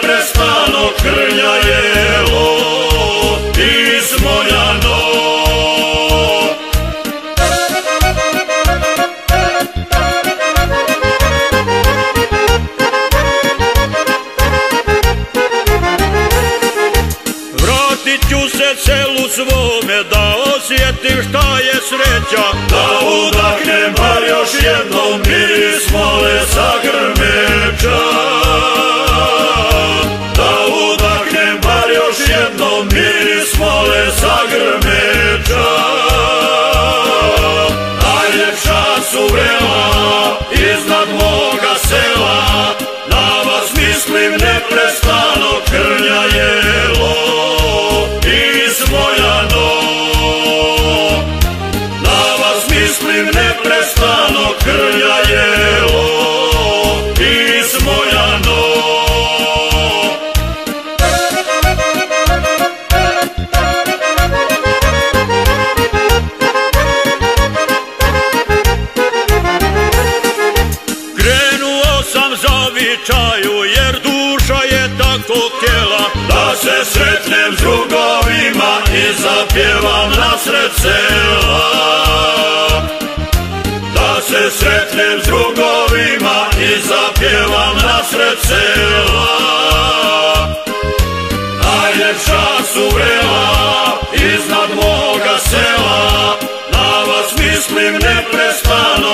neprestano krnja jelo i Smoljano. Vratit ću se selu svome da osjetim šta je sreća, da udahnem bar još jednom miris smole sa grmeča, da udahnem bar još jednom miris smole sa grmeča. Najljepša su vrela iznad moga sela, na vas mislim neprestano krnja jelo i Smoljano. Na vas mislim neprestano krnja jelo i Smoljano. Krenuo sam zavičaju jer duša je tako htjela, da se sretnem s drugovima i zapjevam nasred sela. Da se sretnem s drugovima i zapjevam nasred sela. Najljepša su vrela iznad moga sela, na vas mislim neprestano